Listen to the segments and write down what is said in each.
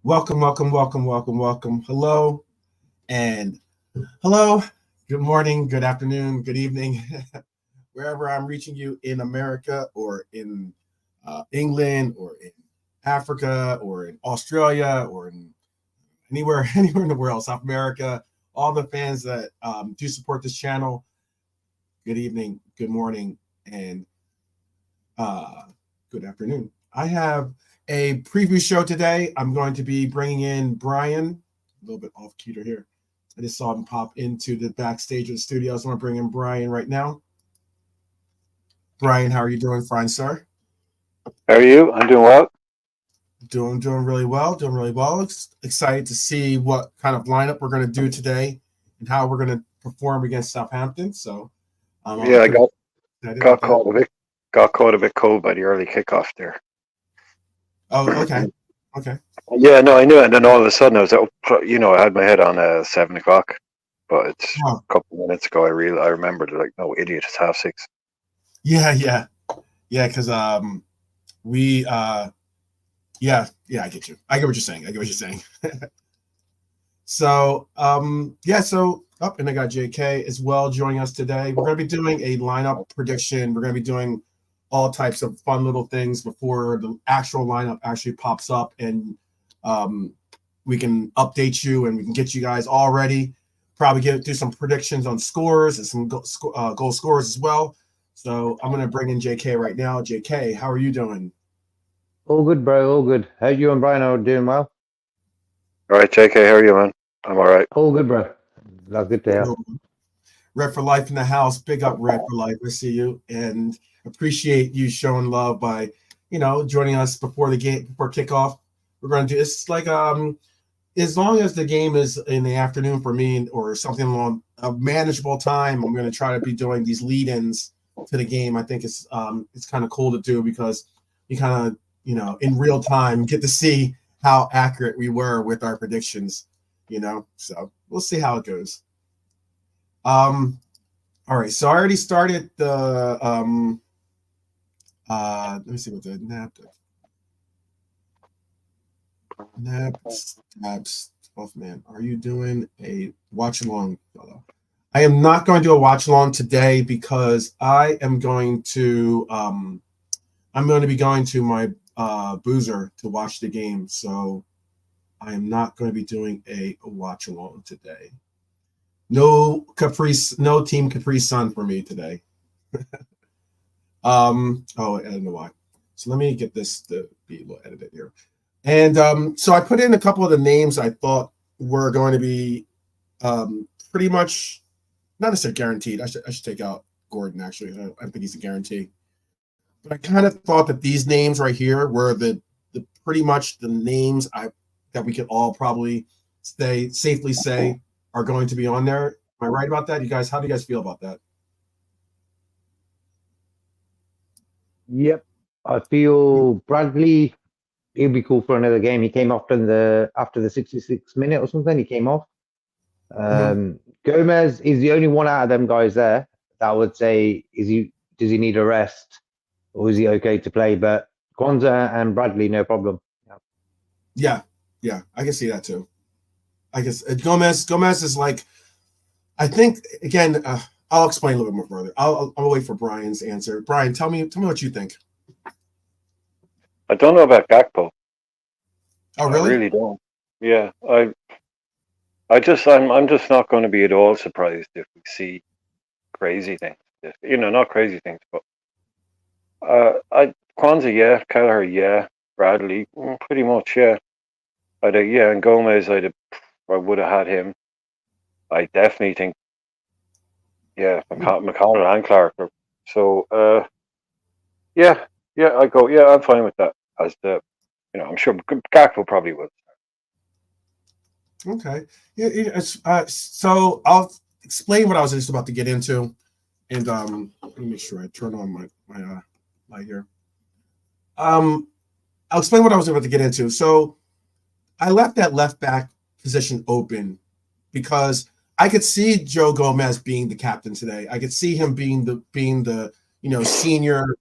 Welcome, welcome, welcome, welcome, welcome. Hello and hello. Good morning, good afternoon, good evening, wherever I'm reaching you in America or in England or in Africa or in Australia or in anywhere, anywhere in the world, South America. All the fans that do support this channel. Good evening, good morning, and uh, good afternoon. I have a preview show today. I'm going to be bringing in Brian, a little bit off keter here. I just saw him pop into the backstage of the studio. So I'm going to bring in Brian right now. Brian, how are you doing, fine, sir? How are you? I'm doing well. Doing really well. Doing really well. Excited to see what kind of lineup we're going to do today and how we're going to perform against Southampton. So I'm Yeah, I pretty got excited got about that. caught a bit cold by the early kickoff there. Oh, okay. Okay. Yeah, no, I knew it, and then all of a sudden I was up. I had my head on 7 o'clock, but it's Oh, a couple of minutes ago. I remembered like, no idiot, it's 6:30. yeah. Yeah, because we yeah, I get you. I get what you're saying. So up and I got JK as well joining us today. We're gonna be doing a lineup prediction. We're gonna be doing all types of fun little things before the actual lineup actually pops up, and um, we can update you and we can get you guys all ready. Probably do some predictions on scores and some goal scorers as well. So I'm gonna bring in JK right now. JK, how are you doing? All good, bro. All good. Hope you and Brian are doing well. All right, JK, how are you, man? I'm all right. All good, bro. That's good to hear. Red for Life in the house. Big up Red for Life. I see you and appreciate you showing love by, joining us before the game, before kickoff. We're going to do it's like as long as the game is in the afternoon for me or something along a manageable time, I'm going to try to be doing these lead-ins to the game. I think it's kind of cool to do because you kind of in real time get to see how accurate we were with our predictions. So we'll see how it goes. All right, so I already started the let me see what the naps. Oh man, are you doing a watch along, fellow? I am not going to do a watch along today because I'm going to be going to my boozer to watch the game, so I am not going to be doing a watch along today. No team Capri Sun for me today. I don't know why. So let me get this to be a little edited here. And so I put in a couple of the names I thought were going to be pretty much not necessarily guaranteed. I should take out Gordon, actually. I don't think he's a guarantee. But I kind of thought that these names right here were the pretty much the names that we could all probably safely say are going to be on there. Am I right about that? You guys, how do you guys feel about that? Yep. I feel Bradley, he'll be cool for another game. He came off after the 66th minute or something. He came off. Gomez is the only one out of them guys there that I would say does he need a rest or is he okay to play? But Kwanzaa and Bradley, no problem. Yeah, I can see that too. I guess Gomez is like, I think again. I'll explain a little bit more further. I'll wait for Brian's answer. Brian, tell me what you think. I don't know about Gakpo. Oh, I really? really don't. Yeah, I'm just not going to be at all surprised if we see crazy things. Not crazy things, but Kwanzaa, yeah, Kelleher, yeah, Bradley, pretty much, yeah. And Gomez, I would have had him. I definitely think, yeah, McConnell and Clark. So, yeah, I go, yeah, I'm fine with that. I'm sure Gakpo probably would. Okay. Yeah, so I'll explain what I was just about to get into, and let me make sure I turn on my light here. I'll explain what I was about to get into. So I left that left back position open because I could see Joe Gomez being the captain today. I could see him being the senior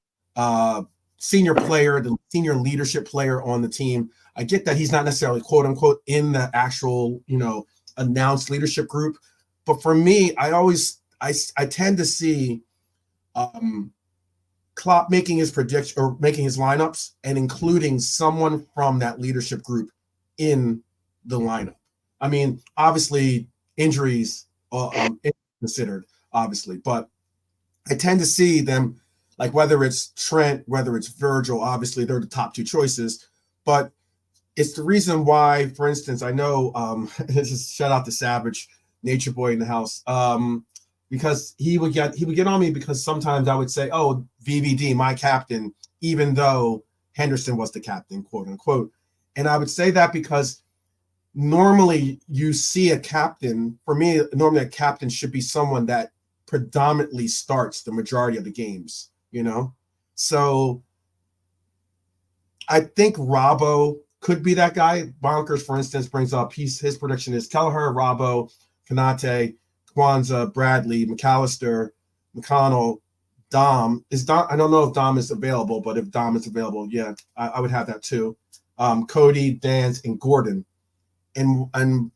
senior player, the senior leadership player on the team. I get that he's not necessarily quote unquote in the actual, announced leadership group, but for me, I tend to see Klopp making his prediction or making his lineups and including someone from that leadership group in the lineup. I mean, obviously injuries considered, obviously, but I tend to see them, like whether it's Trent, whether it's Virgil, obviously they're the top two choices, but it's the reason why, for instance, I know this is shout out to Savage, Nature Boy in the house, because he would get on me because sometimes I would say, "Oh, VVD, my captain," even though Henderson was the captain, quote unquote, and I would say that because normally you see a captain. For me, normally a captain should be someone that predominantly starts the majority of the games. So I think Robbo could be that guy. Bonkers, for instance, brings up his prediction is Kelleher, Robbo, Konate, Kwanzaa, Bradley, McAllister, McConnell, Dom. I don't know if Dom is available, but if Dom is available, yeah, I would have that too. Cody, Dance, and Gordon. And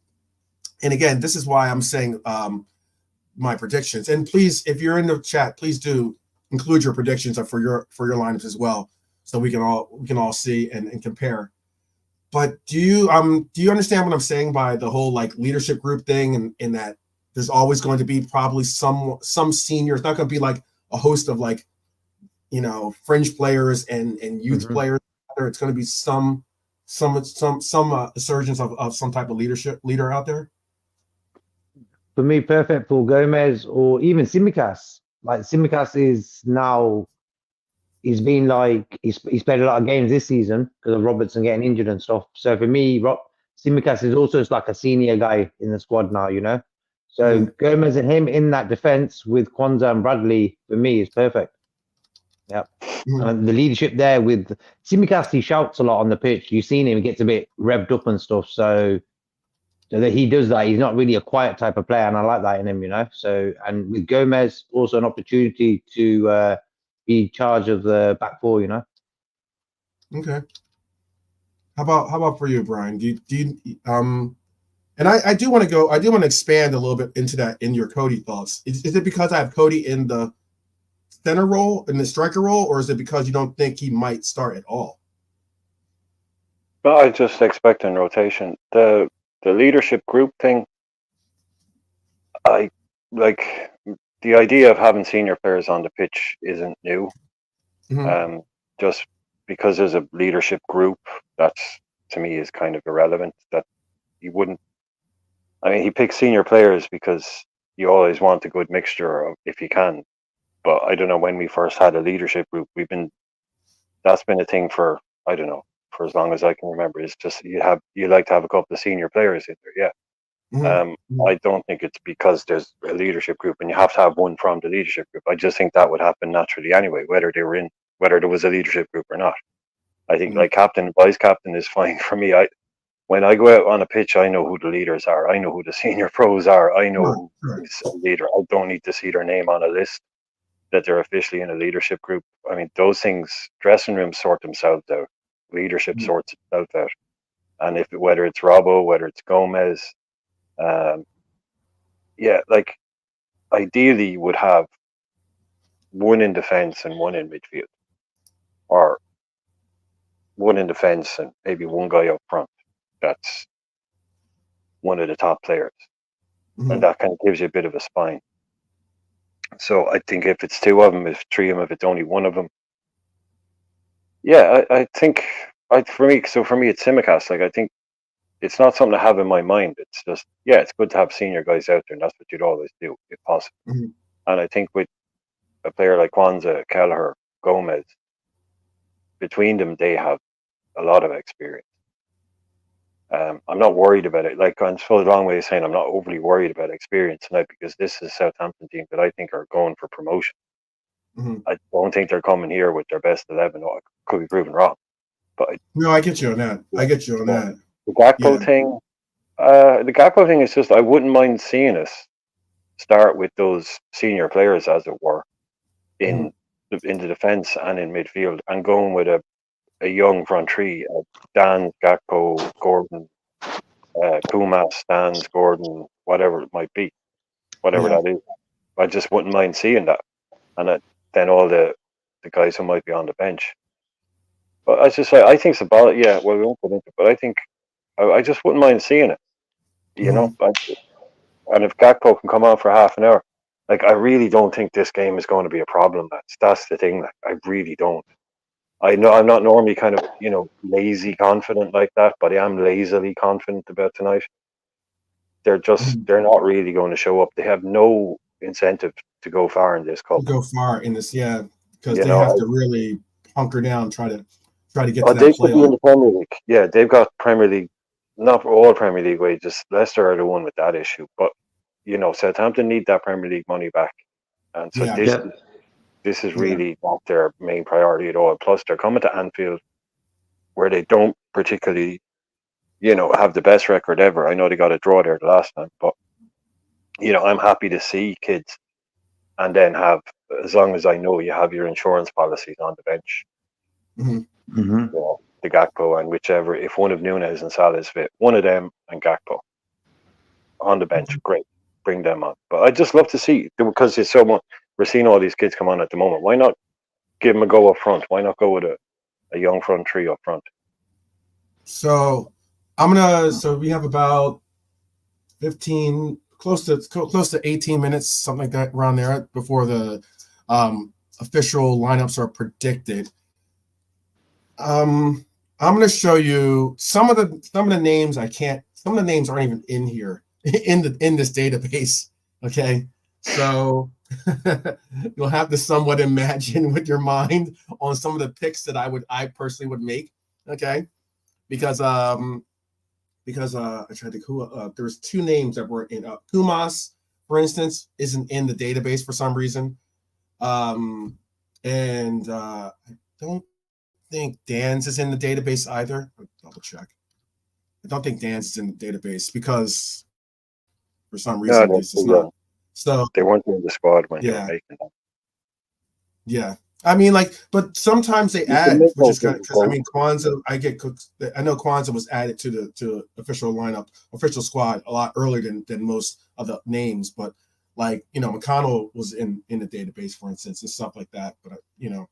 again, this is why I'm saying my predictions. And please, if you're in the chat, please do include your predictions for your lineups as well, so we can all see and compare. But do you understand what I'm saying by the whole like leadership group thing, and in that there's always going to be probably some senior. It's not going to be like a host of like fringe players and youth players. It's going to be some resurgence of some type of leader out there. For me, perfect for Gomez or even Tsimikas. Like Tsimikas is now, he's been like, he's played a lot of games this season because of Robertson getting injured and stuff. So for me, Tsimikas is also like a senior guy in the squad now, So Gomez and him in that defense with Kwanzaa and Bradley, for me, is perfect. Yep. And the leadership there with Tsimikas, he shouts a lot on the pitch. You've seen him, he gets a bit revved up and stuff. So that he does that. He's not really a quiet type of player, and I like that in him, So, and with Gomez, also an opportunity to be in charge of the back four, Okay. How about for you, Brian? Do you and I do want to expand a little bit into that in your Cody thoughts. Is it because I have Cody in the center role, in the striker role, or is it because you don't think he might start at all? Well, I just expect in rotation. The leadership group thing, I like the idea of having senior players on the pitch isn't new. Just because there's a leadership group, that's to me is kind of irrelevant. That he wouldn't. I mean, he picks senior players because you always want a good mixture if you can. But I don't know when we first had a leadership group. That's been a thing for, I don't know, for as long as I can remember. It's just you like to have a couple of senior players in there, yeah. I don't think it's because there's a leadership group and you have to have one from the leadership group. I just think that would happen naturally anyway, whether there was a leadership group or not. I think like captain, vice captain is fine for me. When I go out on a pitch, I know who the leaders are. I know who the senior pros are. I know who's a leader. I don't need to see their name on a list that they're officially in a leadership group. I mean, those things, dressing rooms sort themselves out. Leadership sorts itself out. And whether it's Robbo, whether it's Gomez, like ideally you would have one in defense and one in midfield, or one in defense and maybe one guy up front. That's one of the top players, and that kind of gives you a bit of a spine. So I think if it's two of them, if three of them, if it's only one of them, I think for me, it's Tsimikas. Like I think it's not something to have in my mind. It's just it's good to have senior guys out there, and that's what you'd always do if possible. And I think with a player like Kwanzaa, Kelleher, Gomez, between them, they have a lot of experience. I'm not worried about it. Like, I'm so the wrong way of saying I'm not overly worried about experience tonight because this is a Southampton team that I think are going for promotion. I don't think they're coming here with their best 11. I could be proven wrong, but no, I get you on that. The Gakpo thing, is just I wouldn't mind seeing us start with those senior players, as it were, in in the defence and in midfield, and going with a young front three, Dan, Gakpo, Gordon, Kumas, Stans, Gordon, whatever it might be, whatever Yeah. that is. I just wouldn't mind seeing that. And then all the guys who might be on the bench. But I just say, I think it's about, yeah, well, we won't get into it, but I think I just wouldn't mind seeing it, you know. And if Gakpo can come on for half an hour, like, I really don't think this game is going to be a problem. That's the thing. Like, I really don't. I know I'm not normally kind of, you know, lazy confident like that, but I am lazily confident about tonight. They're not really going to show up. They have no incentive to go far in this cup. Go far in this, yeah, because You they know, have to really hunker down, try to get to that they could be in playoff. the Premier League. Yeah, they've got Premier League, not all Premier League wages. Leicester are the one with that issue, but you know, Southampton need that Premier League money back, and so Yeah. this is really not their main priority at all. Plus, they're coming to Anfield, where they don't particularly, you know, have the best record ever. I know they got a draw there the last time, but you know, I'm happy to see kids, and then have, as long as I know you have your insurance policies on the bench. You know, the Gakpo and whichever, if one of Nunes and Salah is fit, one of them and Gakpo on the bench, great, bring them on. But I just love to see, because it's so much, we're seeing all these kids come on at the moment. Why not give them a go up front? Why not go with a young front three up front? So so we have about 15, close to 18 minutes, something like that, around there, before the official lineups are predicted. I'm going to show you some of the names. Some of the names aren't even in here in this database. Okay, so you'll have to somewhat imagine with your mind on some of the picks that I personally would make. Okay, because I tried to think who there's two names that were in Kumas, for instance, isn't in the database for some reason, and I don't think Dan's is in the database either. I'll double check. I don't think Dan's is in the database because for some reason this is not. So they weren't in the squad when they were making them. Yeah. I mean, like, but sometimes they add, which is kind of, because I mean, Kwanzaa, I know Kwanzaa was added to the official lineup, official squad a lot earlier than most of the names, but like, you know, McConnell was in the database, for instance, and stuff like that. But you know,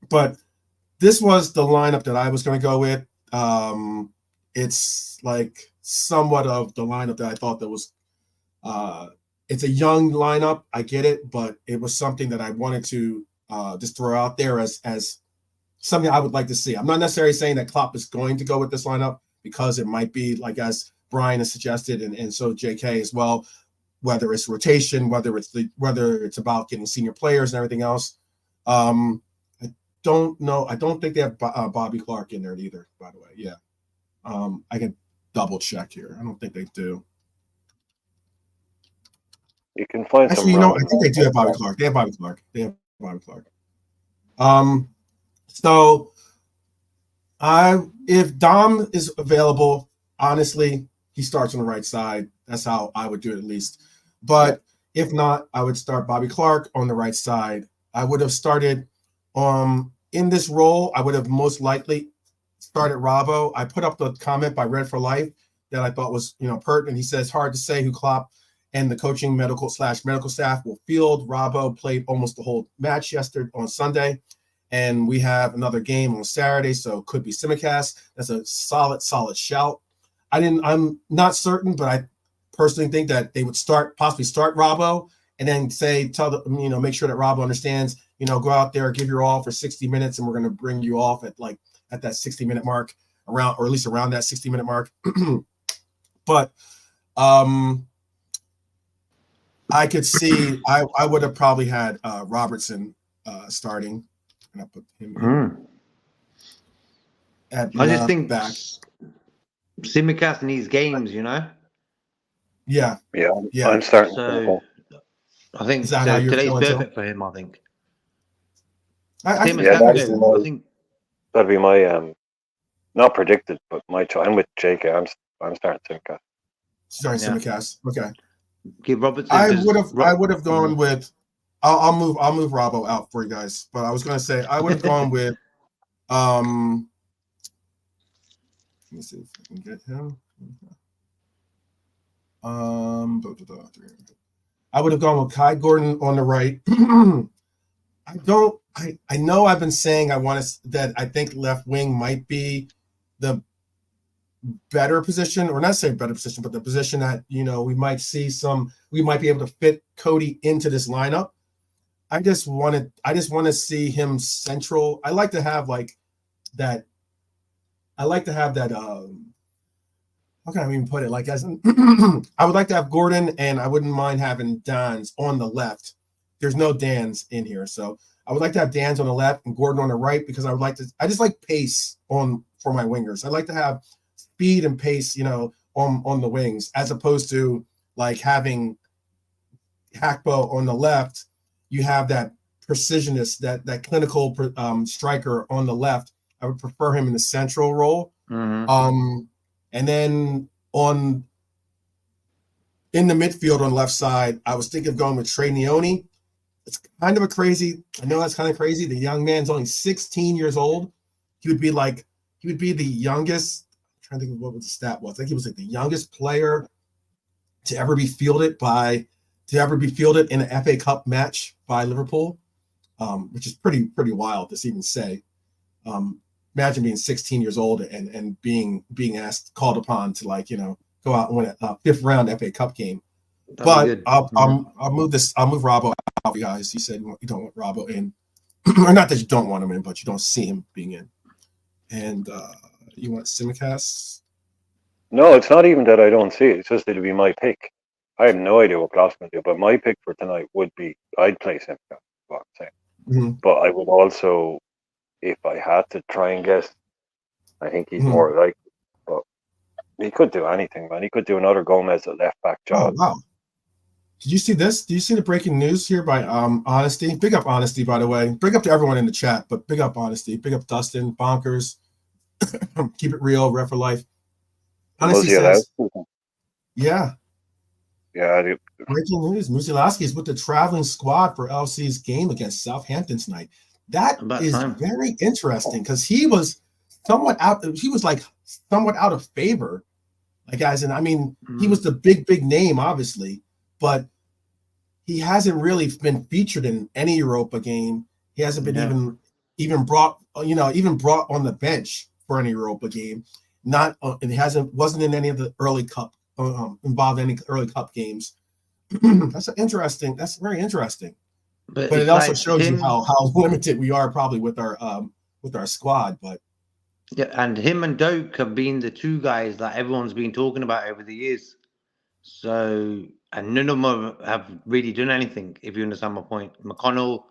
but this was the lineup that I was going to go with. It's like somewhat of the lineup that I thought that was, it's a young lineup. I get it, but it was something that I wanted to just throw out there as something I would like to see. I'm not necessarily saying that Klopp is going to go with this lineup, because it might be, like as Brian has suggested, and so JK as well, whether it's rotation, whether it's about getting senior players and everything else. I don't know. I don't think they have Bobby Clark in there either, by the way. Yeah. I can double check here. I don't think they do. You can find actually, I think they do have Bobby Clark. They have Bobby Clark. So if Dom is available, honestly, he starts on the right side. That's how I would do it, at least. But if not, I would start Bobby Clark on the right side. I would have started in this role. I would have most likely started Robbo. I put up the comment by Red for Life that I thought was, pertinent. He says, hard to say who Klopp and the coaching medical staff will field. Robbo played almost the whole match yesterday on Sunday, and we have another game on Saturday, so it could be Simicast. That's a solid shout. I'm not certain, but I personally think that they would possibly start Robbo, and then make sure that Robbo understands, go out there, give your all for 60 minutes, and we're going to bring you off at that 60-minute mark, or at least around that 60-minute mark. But I could see I would have probably had Robertson starting, and I put him at I just think back. Simicast needs games, Yeah. I'm starting. So I think today's perfect for him. I think. That'd be my not predicted, but my choice. I'm with JK. I'm starting Simicast. Simicast. Okay. Give Robertson. I would have gone with I'll move Robbo out for you guys. But I was gonna say I would have gone with let me see if I can get him. I would have gone with Kai Gordon on the right. I know I've been saying that I think left wing might be the better position, or not say better position, but the position that we might be able to fit Cody into this lineup. I just want to see him central. I like to have that. How can I even put it? Like I would like to have Gordon, and I wouldn't mind having Dans on the left. There's no Dans in here, so I would like to have Dans on the left and Gordon on the right because I just like pace for my wingers. I like to have speed and pace, on the wings, as opposed to like having Hackbo on the left. You have that precisionist, that clinical striker on the left. I would prefer him in the central role. Mm-hmm. And then in the midfield on the left side, I was thinking of going with Trey Neone. It's kind of I know that's kind of crazy. The young man's only 16 years old. He would be the youngest. I'm trying to think of what the stat was. I think he was like the youngest player to ever be fielded in an FA Cup match by Liverpool, which is pretty wild to even say. Imagine being 16 years old and being called upon to go out and win a fifth round FA Cup game. But I'll move Robbo out, guys. You said you don't want Robbo in, or not that you don't want him in, but you don't see him being in. And you want Simicast? No, it's not even that I don't see it. It's just that it'd be my pick. I have no idea what Klopp's going to do, but my pick for tonight would be I'd play Simicast. What I'm saying, but I would also, if I had to try and guess, I think he's more like. But he could do anything, man. He could do another Gomez at left back job. Oh wow! Did you see this? Did you see the breaking news here by Honesty? Big up Honesty, by the way. Big up to everyone in the chat, but big up Honesty. Big up Dustin, Bonkers. Keep it real, Ref for Life. Honesty says, yeah. Breaking news: Musialowski is with the traveling squad for LC's game against Southampton tonight. That is very interesting because he was somewhat out. He was somewhat out of favor, guys. And I mean, he was the big name, obviously, but he hasn't really been featured in any Europa game. He hasn't been even brought on the bench for any Europa game. And wasn't in any of the early cup involved in any early cup games. That's very interesting. But it also shows you how limited we are probably with our squad. But yeah, and him and Doak have been the two guys that everyone's been talking about over the years. So, and none of them have really done anything, if you understand my point. McConnell,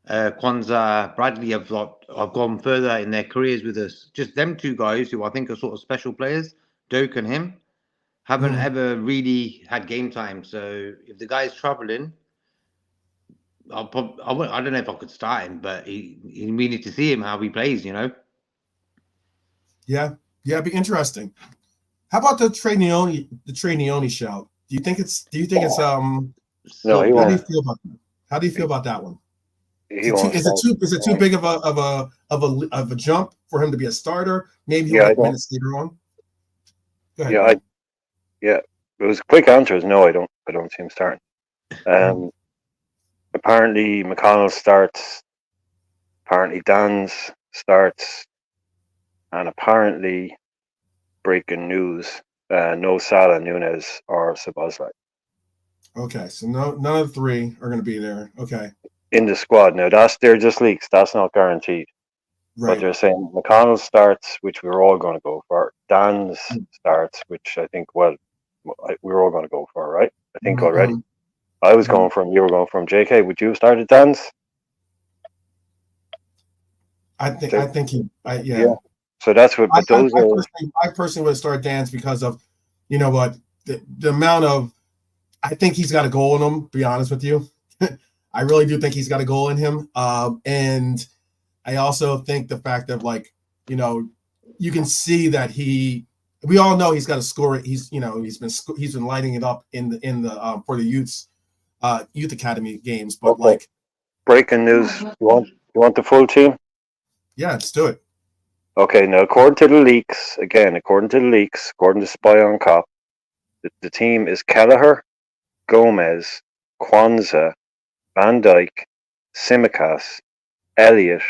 Kwanzaa, Bradley have gone further in their careers with us. Just them two guys, who I think are sort of special players, Doak and him, haven't ever really had game time. So if the guy's traveling, I don't know if I could start him, but we need to see him how he plays. Yeah, it'd be interesting. How about the Trey Neone shout? Do you think it's No, he won't. How do you feel about that one? Is it too big of a jump for him to be a starter? Maybe he'll get minutes later on. Go ahead. Yeah. It was a quick answer is no. I don't see him starting. Apparently McConnell starts. Apparently Dan's starts, and apparently, breaking news: no Salah, Nunes, or Szoboszlai. Okay, so none of the three are going to be there. Okay. In the squad now, they're just leaks. That's not guaranteed. Right. But they're saying McConnell starts, which we were all going to go for. Dan's starts, which I think we were all going to go for, right? I think already. I was going from. You were going from. JK, would you have started Dan's? I think Yeah. So that's what. But I personally would start Dan's because of, the amount of. I think he's got a goal in him. To be honest with you, I really do think he's got a goal in him. And I also think the fact of you can see that we all know he's got to score it. He's been lighting it up in the for the youths youth academy games. But Okay. like, Breaking news. You want the full team? yeah, let's do it. Okay, now according to the leaks, according to Spy on Cop, the team is Kelleher, Gomez, Kwanzaa, Van Dijk, Simicas, Elliott,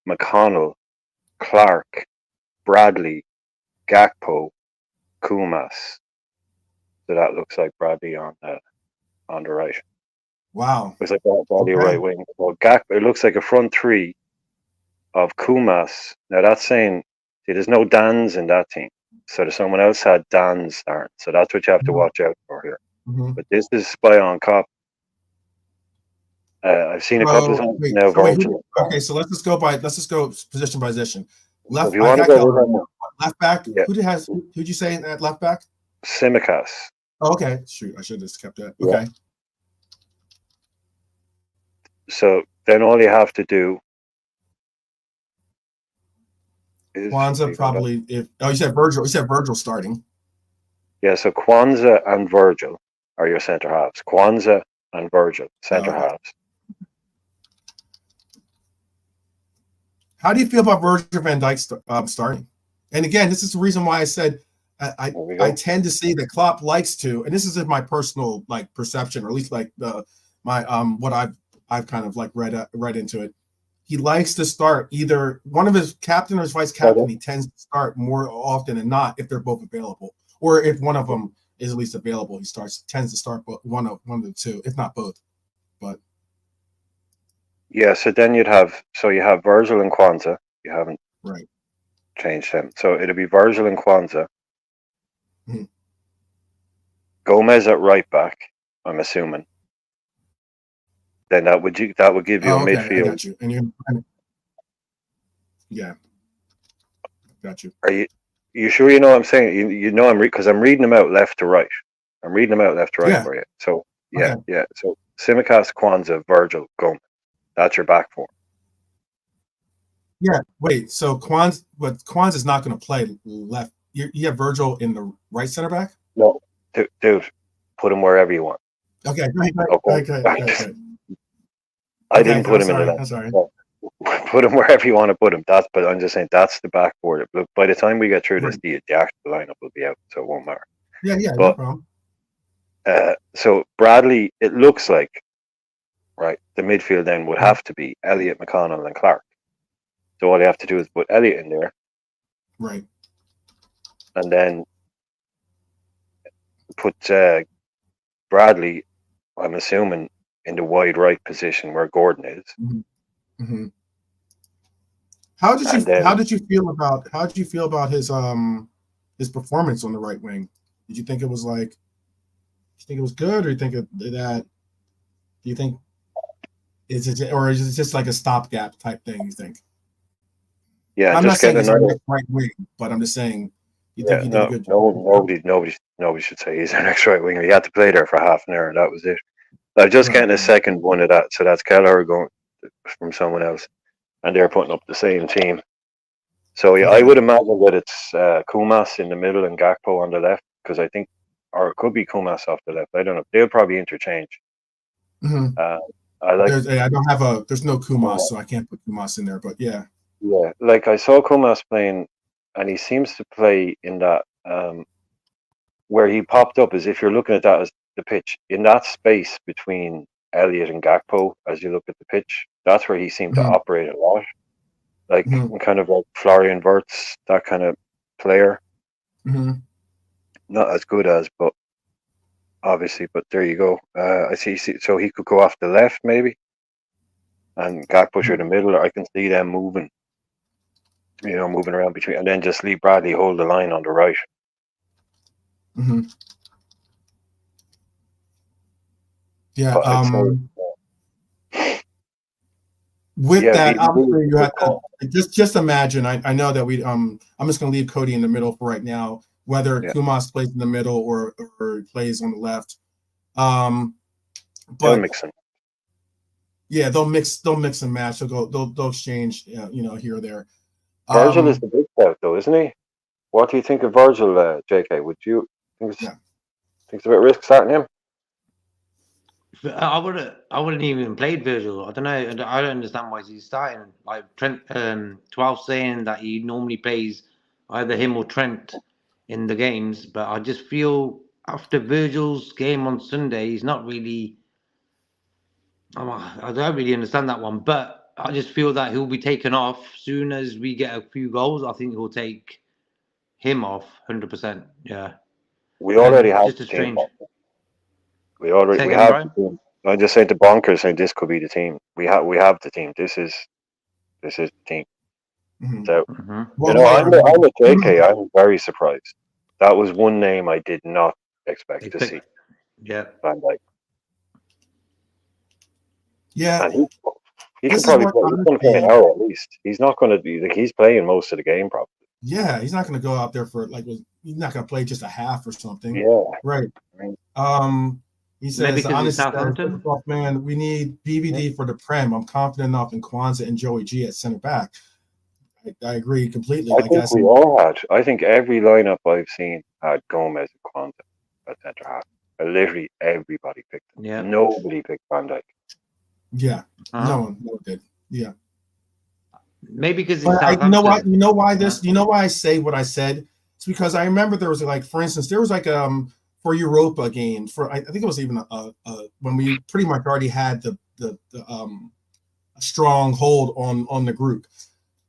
McConnell, Clark, Bradley, Gakpo, Kumas. So that looks like Bradley on the right. Wow. Looks like Bradley Okay. right wing. Well, it looks like a front three of Kumas. Now that's saying, see, there's no Dans in that team. So there's someone else had Dans starting. So that's what you have to watch out for here. Mm-hmm. But this is Spy on Cop. I've seen a couple of times now. So let's just go position by position. If you want to go left back. Yeah. Who'd you say at left back? Simicas. Oh, okay. Shoot, I should have just kept that. Okay. Yeah. So then all you have to do is Kwanzaa probably. You said Virgil. You said Virgil starting. Yeah. So Kwanzaa and Virgil are your centre halves. Kwanzaa and Virgil centre halves. How do you feel about Virgil van Dijk starting? And again, this is the reason why I said I tend to see that Klopp likes to, and this is my personal like perception, or at least like my what I've kind of like read into it. He likes to start either one of his captain or his vice captain. He tends to start more often than not if they're both available, or if one of them is at least available. He tends to start one of the two, if not both. But yeah, so then you have Virgil and Kwanzaa. You haven't changed them, so it'll be Virgil and Kwanzaa. Mm-hmm. Gomez at right back, I'm assuming. Then that would give you a midfield. I got you. And yeah, got you. Are you sure you know what I'm saying? You know because I'm reading them out left to right. I'm reading them out left to right for you. So yeah. So Simicas, Kwanzaa, Virgil, Gomez. That's your back four. Yeah. Wait. So Kwanzaa's not going to play left. You have Virgil in the right center back? No, dude, put him wherever you want. Okay. Okay. I didn't put him in the left. I'm sorry. Put him wherever you want to put him. But I'm just saying that's the backboard. But by the time we get through this, the actual lineup will be out, so it won't matter. Yeah, but, no problem. So Bradley, it looks like, right, the midfield then would have to be Elliott, McConnell, and Clark. So all you have to do is put Elliott in there. Right. And then put Bradley, I'm assuming, in the wide right position where Gordon is. Mm-hmm. Mm-hmm. How did you feel about his performance on the right wing? Did you think it was like? You think it was good, or you think that? Do you think is it just like a stopgap type thing? You think? Yeah, I'm not saying he's our next right wing, but I'm just saying. You think he did a good job? Nobody should say he's our next right winger. He had to play there for half an hour, and that was it. I'm just getting a second one of that, so that's Kelleher going from someone else, and they're putting up the same team. So yeah, I would imagine that it's Kumas in the middle and Gakpo on the left, because I think, or it could be Kumas off the left. I don't know. They'll probably interchange. Mm-hmm. There's no Kumas, so I can't put Kumas in there. But yeah. Yeah, like I saw Kumas playing, and he seems to play in that where he popped up, as if you're looking at that as the pitch, in that space between Elliott and Gakpo, as you look at the pitch, that's where he seemed to operate a lot. Like kind of like Florian Wirtz, that kind of player. Mm-hmm. Not as good as, but obviously, but there you go. I see, so he could go off the left maybe, and Gakpo through the middle. I can see them moving around between, and then just leave Bradley hold the line on the right. Mm-hmm. Yeah. That, obviously, you have to just imagine. I know that I'm just going to leave Cody in the middle for right now. Whether Kumas plays in the middle or plays on the left, but they'll mix them. Yeah, they'll mix and match. They'll exchange, here or there. Virgil is the big out, though, isn't he? What do you think of Virgil, JK? Would you think it's a bit risk starting him? I wouldn't even played Virgil. I don't know. I don't understand why he's starting. Like Trent, 12 saying that he normally plays either him or Trent in the games, but I just feel after Virgil's game on Sunday, he's not really. I don't really understand that one, but I just feel that he'll be taken off soon as we get a few goals. I think he'll take him off 100%. Yeah, We already have just a the team. strange. Say We again, have Brian? the team. I just said to Bonkers saying this could be the team. We have the team. This is the team. Mhm. So Mm-hmm. One way or I'm another. with JK. I'm very surprised. That was one name I did not expect to see. Yeah. Van Dijk. Yeah, And he can this is probably what play. He's going to play an honestly. hour at least. He's not going to be like he's playing most of the game probably. Yeah, he's not going to go out there for he's not going to play just a half or something. Yeah. Right. Right. He Maybe says, because it's honestly, Southampton. man, we need BVD for the Prem. I'm confident enough in Kwanzaa and Joey G at center back. I agree completely. I think we all had. I think every lineup I've seen had Gomez and Kwanzaa at centre half. Literally everybody picked him. Yeah. Nobody picked Van Dijk. Yeah, Uh-huh. no one did. Yeah, maybe because it's but Southampton. you know what? You know why this? You know why I say what I said? It's because I remember there was for instance, there was for Europa games I think it was even when we pretty much already had the strong hold on the group.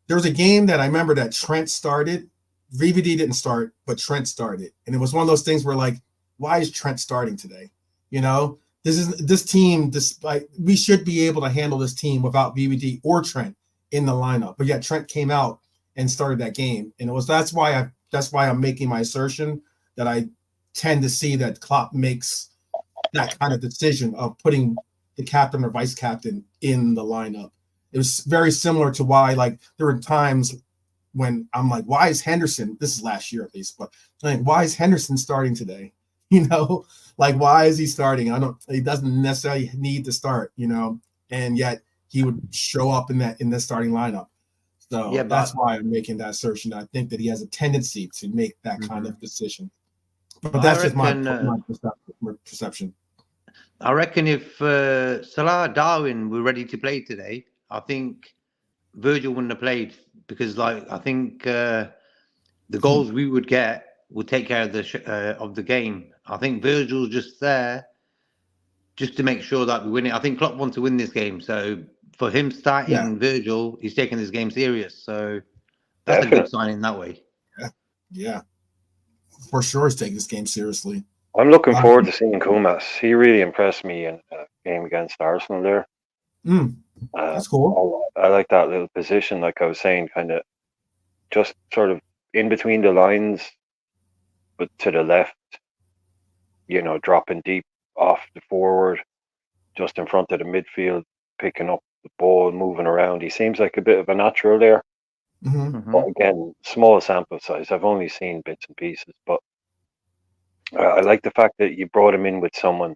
There was a game that I remember that Trent started. VVD didn't start, but Trent started, and it was one of those things where why is Trent starting today? This team. We should be able to handle this team without VVD or Trent in the lineup. But yet Trent came out and started that game, and that's why I'm making my assertion that I tend to see that Klopp makes that kind of decision of putting the captain or vice captain in the lineup. It was very similar to why there were times when I'm like, why is Henderson? This is last year at least, but why is Henderson starting today? Why is he starting? He doesn't necessarily need to start, and yet he would show up in the starting lineup. So Yeah, that's why I'm making that assertion. I think that he has a tendency to make that kind of decision. But that's just my perception. I reckon if Salah, Darwin were ready to play today, I think Virgil wouldn't have played because, I think the goals we would get would take care of the game. I think Virgil's just there just to make sure that we win it. I think Klopp wants to win this game, so for him starting Virgil, he's taking this game serious. So that's a good sign in that way. Yeah, for sure, he's taking this game seriously. I'm looking forward to seeing Kumas. He really impressed me in a game against Arsenal there. That's cool. I like that little position, like I was saying, kind of just sort of in between the lines, but to the left, dropping deep off the forward, just in front of the midfield, picking up the ball, moving around. He seems like a bit of a natural there. Mm-hmm. But again, small sample size. I've only seen bits and pieces, but I like the fact that you brought him in with someone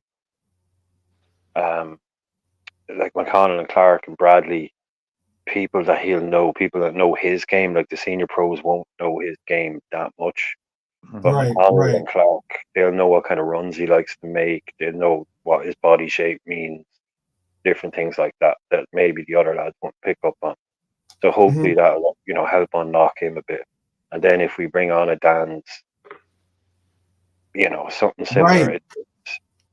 like McConnell and Clark and Bradley, people that he'll know, people that know his game. Like the senior pros won't know his game that much, but McConnell and Clark, they'll know what kind of runs he likes to make. They'll know what his body shape means, different things like that maybe the other lads won't pick up on. So hopefully that'll help unlock him a bit. And then if we bring on a Dan's, something similar,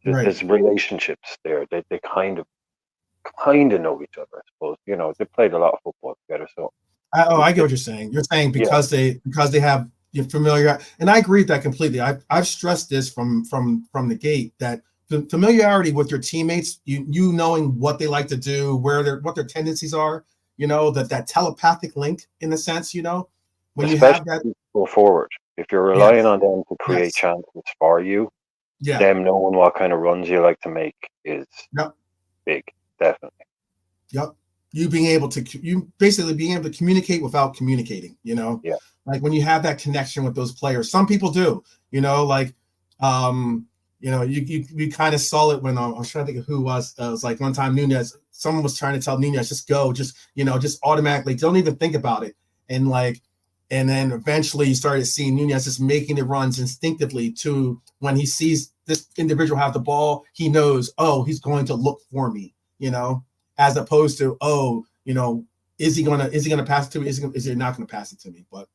there's relationships there. They kind of know each other, I suppose. They played a lot of football together. So I get what you're saying. You're saying because they have familiar, and I agree with that completely. I've stressed this from the gate that the familiarity with your teammates, you knowing what they like to do, what their tendencies are, that telepathic link in a sense, when especially you have that go forward. If you're relying on them to create chances for you, them knowing what kind of runs you like to make is big, definitely. Yep. You basically being able to communicate without communicating, like when you have that connection with those players. Some people do, you kind of saw it when I was trying to think of who it was. It was like one time Nunez, someone was trying to tell Nunez, just go, just automatically, don't even think about it. And then eventually you started seeing Nunez just making the runs instinctively to when he sees this individual have the ball, he knows, oh, he's going to look for me, as opposed to, oh, is he gonna pass it to me? Is he not gonna pass it to me? But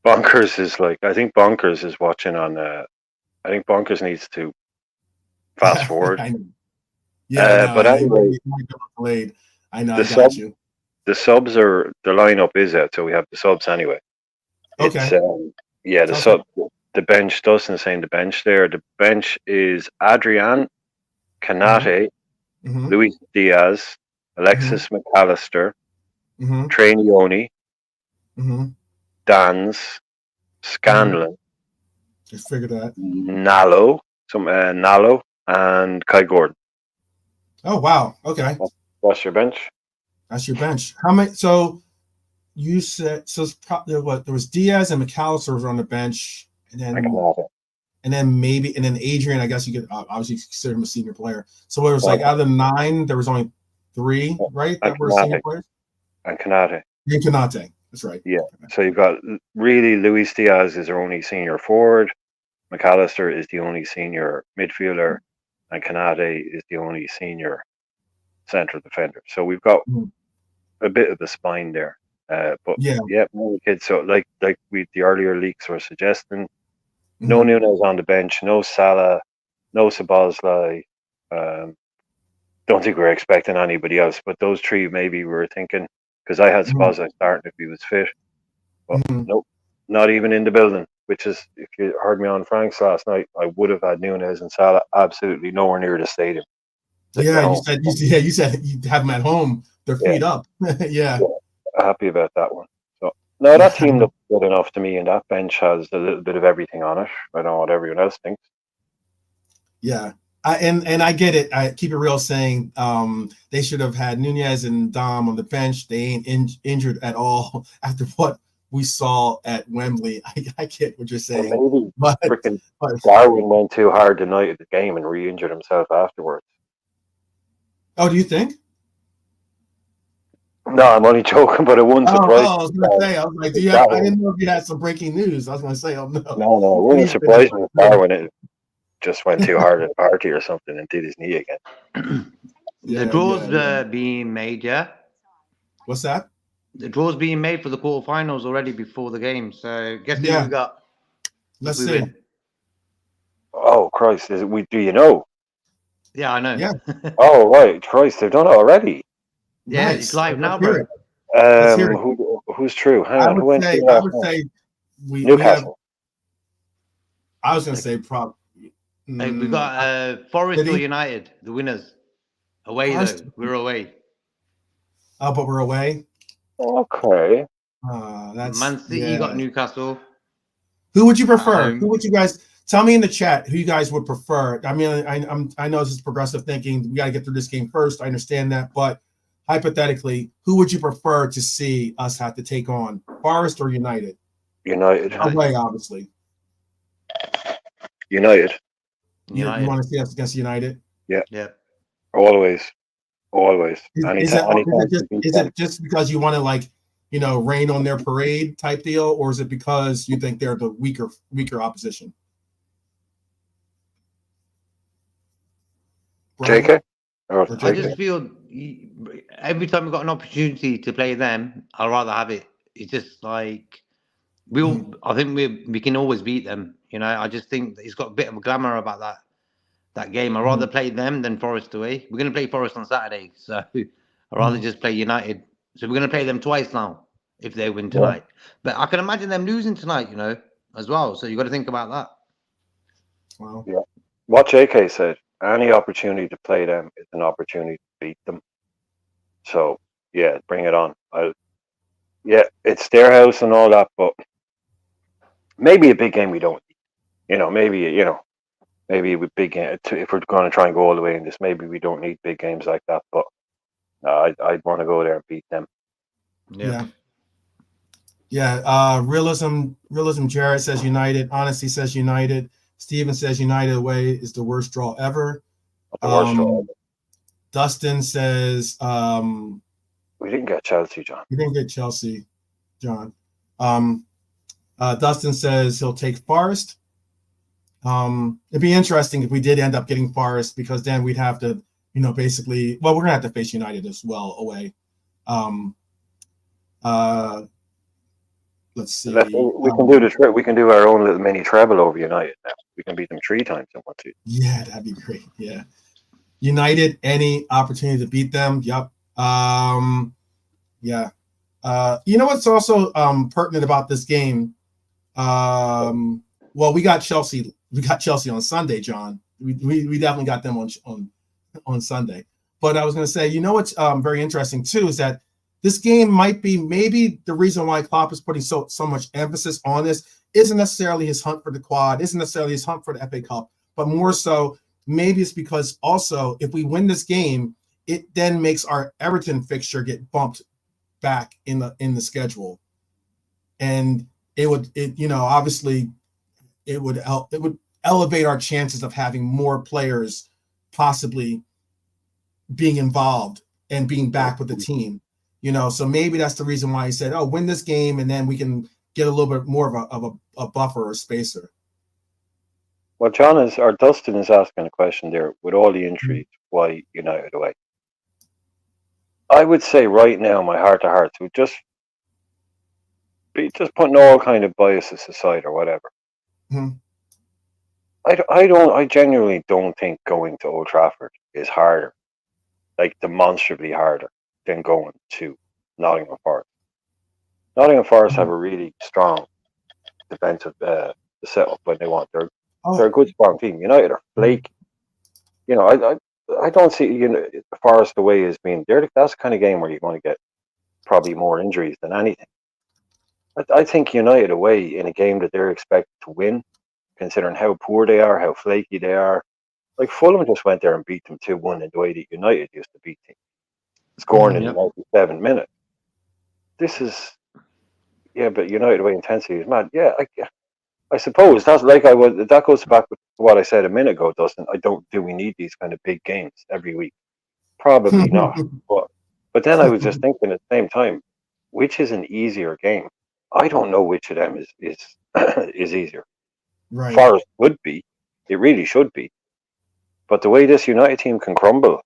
Bonkers is I think Bonkers is watching on. I think Bonkers needs to fast forward. But anyway, I know. I got you. The subs the lineup is out, so we have the subs anyway. Okay. It's, the bench, Dustin's saying the bench there. The bench is Adrian, Kanate, Luis Diaz, Alexis McAllister, Trainioni, Dans, Scanlon. Just figured that. Nalo, and Kai Gordon. Oh wow! Okay. That's your bench. That's your bench. How many? So you said it's probably what? There was Diaz and McAllister was on the bench, and then Adrian. I guess you could obviously consider him a senior player. So it was out of the 9, there was only 3, right? That were senior players. And Kanate. And Kanate. That's right. Yeah. So you've got really Luis Diaz is our only senior forward. McAllister is the only senior midfielder, and Kanate is the only senior central defender. So we've got a bit of the spine there. But kids. So like the earlier leaks were suggesting, no Nunes on the bench, no Salah, no Szoboszlai. Don't think we're expecting anybody else, but those 3 maybe we were thinking, because I had Szoboszlai starting if he was fit. But nope, not even in the building. Which is, if you heard me on Frank's last night, I would have had Nunes and Salah absolutely nowhere near the stadium. Yeah, you said you'd have them at home, their feet up. Yeah. Happy about that one. So no, that team looks good enough to me, and that bench has a little bit of everything on it. I don't know what everyone else thinks. Yeah. I get it. I keep it real saying they should have had Nunez and Dom on the bench. They ain't injured at all after what we saw at Wembley. I get what you're saying. Well, maybe Darwin went too hard the night of the game and re-injured himself afterwards. Oh, do you think? No, I'm only joking, but it wouldn't surprise me. I was going to say, I was like, I didn't know if you had some breaking news. I was going to say, oh, no. No, it wouldn't surprise me if Darwin just went too hard at a party or something and did his knee again. The draw's being made, yeah? What's that? The draw's being made for the quarterfinals already before the game. So guess who we got? Let's see. Oh, Christ. Do you know? Yeah, I know. Yeah. Oh, right. Christ, they've done it already. Yeah, nice. It's live now, bro. Who's true? Hang on. I would say Newcastle. I was going to say probably. We got Forest or United, the winners. Away, though. We're away. Oh, but we're away? Okay. That's Man City got Newcastle. Who would you prefer? Who would you guys tell me in the chat who you guys would prefer? I mean, I know this is progressive thinking. We got to get through this game first. I understand that, but hypothetically, who would you prefer to see us have to take on, Forest or United? United. Away, obviously. United. You want to see us against United? Yeah. Always. Is it just because you want to rain on their parade type deal, or is it because you think they're the weaker opposition? JK? I just feel every time we've got an opportunity to play them, I'd rather have it. It's just like I think we can always beat them. I just think it's got a bit of a glamour about that game. I'd rather play them than Forest away. We're going to play Forest on Saturday, so I'd rather just play United. So we're going to play them twice now if they win tonight. Yeah. But I can imagine them losing tonight, as well. So you got to think about that. Wow. Yeah. What JK said, any opportunity to play them is an opportunity to beat them. So, yeah, bring it on. It's their house and all that, but maybe a big game we don't need. Maybe with big game, if we're going to try and go all the way in this, maybe we don't need big games like that. But I'd want to go there and beat them. Yeah. Realism. Jared says United. Honesty says United. Steven says United away is the worst draw ever. Dustin says we didn't get Chelsea, John. We didn't get Chelsea, John. Dustin says he'll take Forest. It'd be interesting if we did end up getting Forest, because then we'd have to, basically, well, we're gonna have to face United as well away. Um, let's see. We can do the trip. We can do our own little mini treble over United now. We can beat them 3 times in 1 season. Yeah, that'd be great. Yeah, United, any opportunity to beat them? Yep. Yeah. What's also pertinent about this game? Well, we got Chelsea. We got Chelsea on Sunday, John. We definitely got them on Sunday. But I was going to say, what's very interesting too is that this game might be maybe the reason why Klopp is putting so much emphasis on this isn't necessarily his hunt for the quad, isn't necessarily his hunt for the FA Cup, but more so maybe it's because also if we win this game, it then makes our Everton fixture get bumped back in the schedule, and it would obviously it would elevate our chances of having more players possibly being involved and being back with the team. So maybe that's the reason why he said, "Oh, win this game, and then we can get a little bit more of a buffer or spacer." Well, Dustin is asking a question there. With all the injuries, why United away? I would say right now, my heart to heart, so just putting all kind of biases aside or whatever. Mm-hmm. I genuinely don't think going to Old Trafford is harder, like demonstrably harder, than going to Nottingham Forest. Nottingham Forest have a really strong defensive setup when they want. They're a good, strong team. United are flaky. I don't see Forest away as being there. That's the kind of game where you're going to get probably more injuries than anything. I think United away in a game that they're expected to win, considering how poor they are, how flaky they are. Like Fulham just went there and beat them 2-1 in the way that United used to beat teams, scoring in the 97th minute. This is, but United away intensity is mad. Yeah, I suppose that's that goes back to what I said a minute ago, Dustin. Do we need these kind of big games every week? Probably not. But then I was just thinking at the same time, which is an easier game? I don't know which of them is easier. Right. Forest would be. It really should be. But the way this United team can crumble,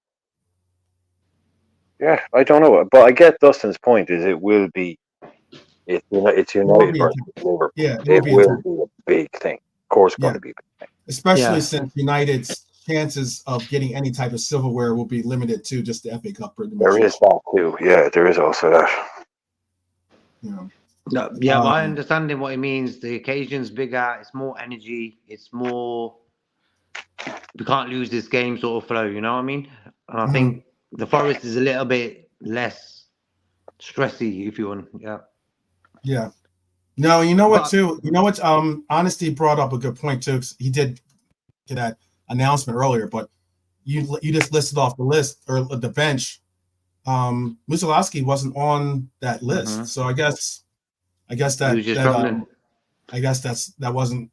I don't know. But I get Dustin's point. It will be. It's United versus Liverpool. Yeah, it will be a big thing. Of course, going to be a big thing. Especially since United's chances of getting any type of silverware will be limited to just the FA Cup. There is that too. Yeah, there is also that. But I understand what he means. The occasion's bigger. It's more energy. It's more. We can't lose this game sort of flow. You know what I mean? And I think the Forest is a little bit less stressy, if you want. Yeah. Yeah. No, you know what too? You know what? Honesty brought up a good point too. He did get that announcement earlier, but you just listed off the list or the bench. Musolowski wasn't on that list, so I guess that wasn't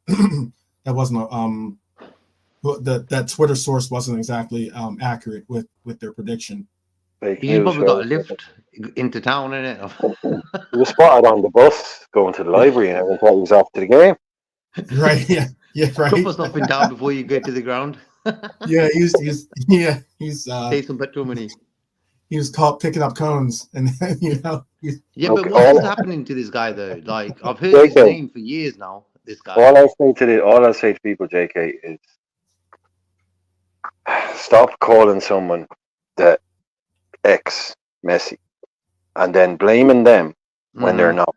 that Twitter source wasn't exactly accurate with their prediction. He probably got a lift into town, innit? He was spotted on the bus going to the library, and everyone thought he was off to the game. Right? Yeah. Right. Couple stuff in town before you get to the ground. He's pay some petrol money. He was caught picking up cones, and but what is happening to this guy though? Like I've heard his name for years now. This guy. All I say to people, JK, is stop calling someone the ex Messi, and then blaming them when they're not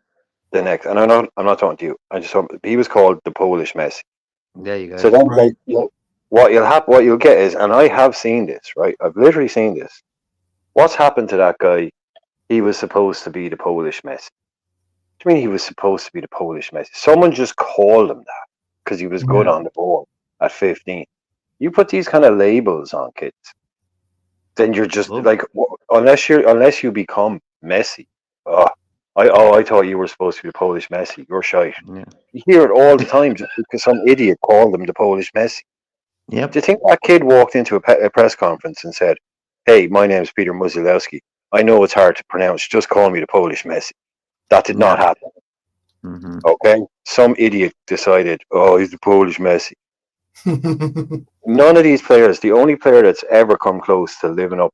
the next. And I'm not talking to you. He was called the Polish Messi. There you go. So then, what you'll get is, and I have seen this, right? I've literally seen this. What's happened to that guy? He was supposed to be the Polish Messi. What do you mean he was supposed to be the Polish Messi? Someone just called him that because he was good on the ball at 15. You put these kind of labels on kids, then you're just like, unless you become Messi. I thought you were supposed to be the Polish Messi. You're shy. Yeah. You hear it all the time just because some idiot called them the Polish Messi. Yep. Do you think that kid walked into a press conference and said, "Hey, my name is Peter Musolowski. I know it's hard to pronounce. Just call me the Polish Messi"? That did not happen. Okay? Some idiot decided, "Oh, he's the Polish Messi." None of these players, the only player that's ever come close to living up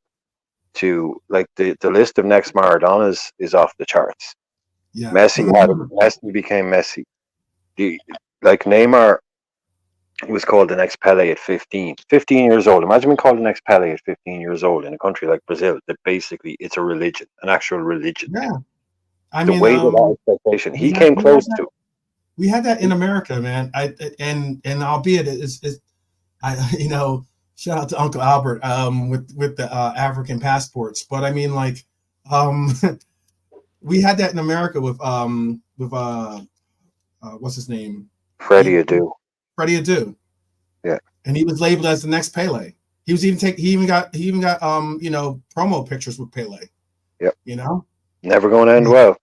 to like the list of next Maradonas is off the charts. Yeah. Messi became Messi. Like Neymar was called the next Pele at 15. 15 years old. Imagine being called the next Pele at 15 years old in a country like Brazil that basically it's a religion, an actual religion. Yeah. I The mean, weight of that expectation. He we had, came we had close that, to. we had that in America, man. And albeit shout out to Uncle Albert with the African passports. But I mean, like, we had that in America with what's his name? Freddie Adu. Freddie Adu. Yeah. And he was labeled as the next Pele. He even got promo pictures with Pele. Yep. You know? Never going to end well.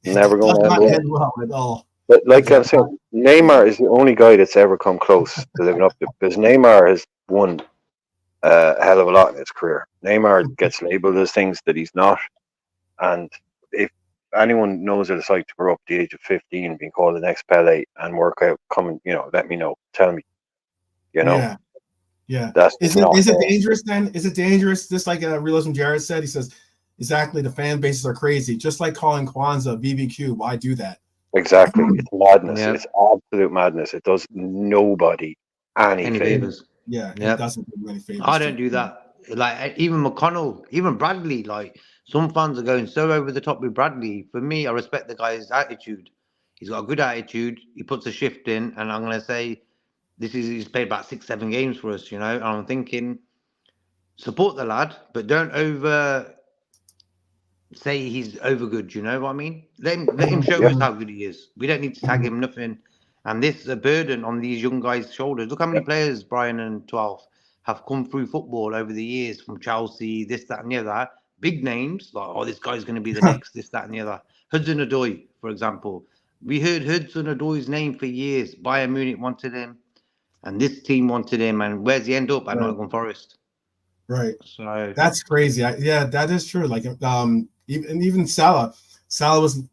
Never going to end well at all. But like I'm saying, Neymar is the only guy that's ever come close to living up to, because Neymar has won a hell of a lot in his career. Neymar gets labeled as things that he's not. And if anyone knows what it's like to grow up at the age of 15, being called the next Pele and work out, let me know, tell me, Yeah. Is it dangerous then? Is it dangerous? Just like Realism Jared said, he says, exactly, the fan bases are crazy. Just like calling Kwanzaa BBQ. Why do that? Exactly. It's madness. Yep. It's absolute madness. It does nobody any favors. Yeah, it doesn't do any favors. I don't do that. Like, even McConnell, even Bradley, like, some fans are going so over the top with Bradley. For me, I respect the guy's attitude. He's got a good attitude. He puts a shift in, and I'm going to say he's played about 6-7 games for us, and I'm thinking, support the lad, but don't say he's over good, you know what I mean? Let him show us how good he is. We don't need to tag him, nothing. And this is a burden on these young guys' shoulders. Look how many players, Brian and 12, have come through football over the years from Chelsea, this, that, and the other. Big names, like, this guy's going to be the next, this, that, and the other. Hudson-Odoi, for example. We heard Hudson-Odoi's name for years. Bayern Munich wanted him, and this team wanted him. And where's he end up? At Nottingham Forest. Right. So that's crazy. That is true. Like, even Salah was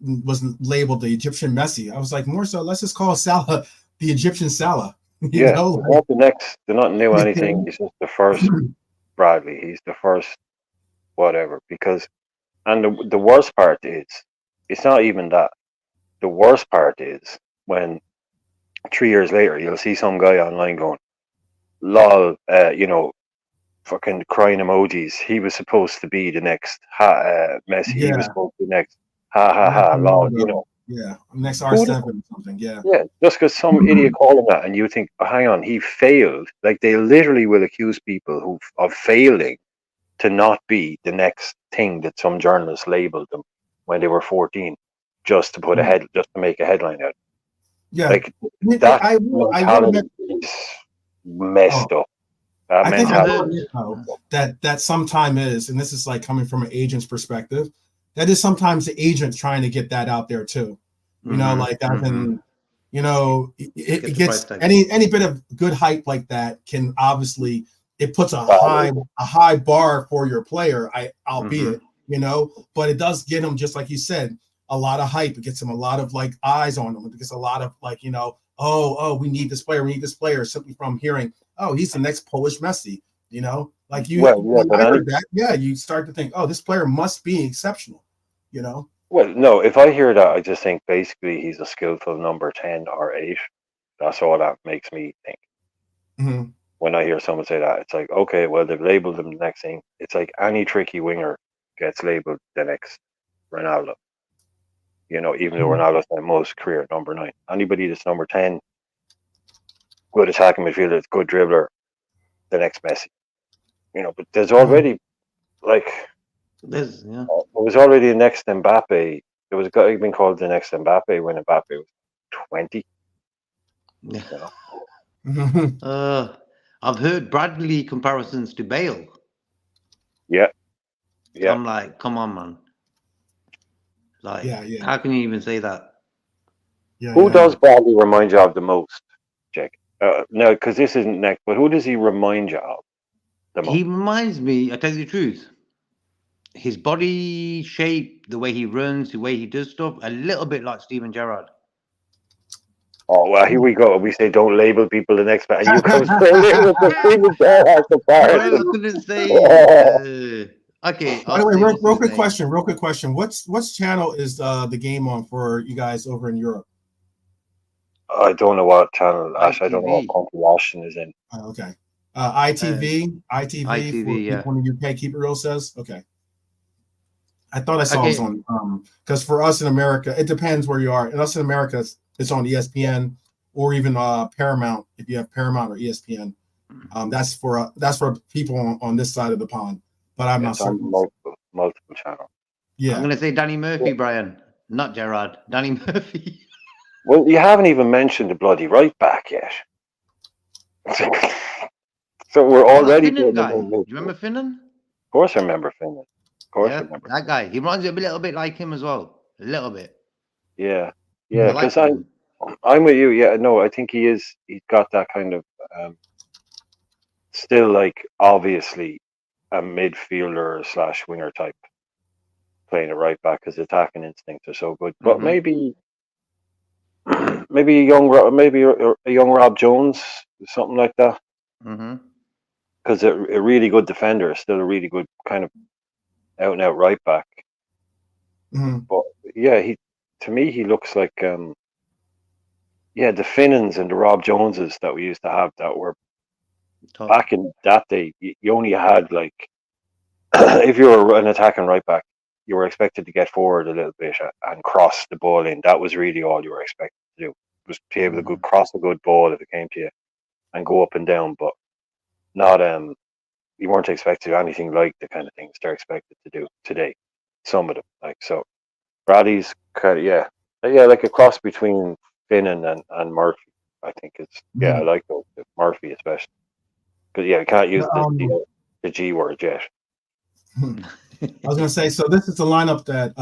labeled the Egyptian Messi. I was like, more so, let's just call Salah the Egyptian Salah. Not the next. They're not new anything. He's just the first Bradley. He's the first whatever. Because, and the worst part is, it's not even that. The worst part is when 3 years later you'll see some guy online going, "Lol," fucking crying emojis. He was supposed to be the next Messi. He was supposed to be next. Ha ha ha. Lol. Yeah, next R7 or something. Yeah. Yeah, just because some idiot called him that, and you think, oh, hang on, he failed. Like, they literally will accuse people of failing to not be the next thing that some journalists labeled them when they were 14, just to make a headline out. Yeah, like that mentality is messed up. I think that sometime is, and this is like coming from an agent's perspective, that is sometimes the agent trying to get that out there too. Like that, and it gets any bit of good hype like that can obviously, it puts a high bar for your player, albeit, but it does get him, just like you said, a lot of hype. It gets him a lot of like eyes on him. It gets a lot of like, we need this player simply from hearing, oh, he's the next Polish Messi, like you. When I heard that, you start to think, oh, this player must be exceptional, Well, no, if I hear that, I just think basically he's a skillful number 10 or 8. That's all that makes me think. Mm-hmm. When I hear someone say that, it's like, okay, well, they've labeled him the next thing. It's like any tricky winger gets labeled the next Ronaldo. Even though Ronaldo's the most career number 9. Anybody that's number 10, good attacking midfielder, good dribbler, the next Messi. But there's already there was already a next Mbappe. There was a guy being called the next Mbappe when Mbappe was 20. I've heard Bradley comparisons to Bale. Yeah. I'm like, come on, man. Like, how can you even say that? Who does Bradley remind you of the most, Jake? No, because this isn't next, but who does he remind you of the most? He reminds me, I tell you the truth, his body shape, the way he runs, the way he does stuff, a little bit like Steven Gerrard. Oh, well, here we go. We say don't label people the next man. And you come straight in with the Stephen Gerrard Well, I comparison. couldn't say. Okay, By I'll the way, say real, what's real his quick name. question. Real quick question. What's channel is the game on for you guys over in Europe? I don't know what channel, Ash. I don't know what ITV. country Washington is in. Okay. ITV for ITV, yeah. people in the UK. Keep it real says. Okay. I thought I saw it was Okay. on because for us in America, it depends where you are. And us in America, it's on ESPN or even Paramount if you have Paramount or ESPN. That's for people on this side of the pond. But I'm not It's on certain. multiple channels. I'm Yeah. gonna say Danny Murphy, Brian, not Gerrard. Danny Murphy. Well, you haven't even mentioned the bloody right back yet. So we're Oh, the already Finnan putting guy. them in. Do you remember Finnan? Of course, I remember Finland. Of course, I Yeah, remember. that guy. He reminds me a little bit like him as well. A little bit. Yeah, I like because him. I'm with you. Yeah, no, I think he is. He's got that kind of still like obviously a midfielder / winger type playing a right back because attacking instincts are so good. But maybe maybe a young Rob Jones, something like that. Mm-hmm. Because a really good defender is still a really good kind of out and out right back. Mhm. But yeah, to me he looks like the Finnans and the Rob Joneses that we used to have that were back in that day. You only had like if you were an attacking right back, you were expected to get forward a little bit and cross the ball in. That was really all you were expected to do. Was to be able to cross a good ball if it came to you and go up and down, but not you weren't expected to do anything like the kind of things they're expected to do today. Some of them, like so. Bradley's kind of like a cross between Finnan and Murphy. I think it's I like those Murphy especially because you can't use the G word yet. I was gonna say so. This is the lineup that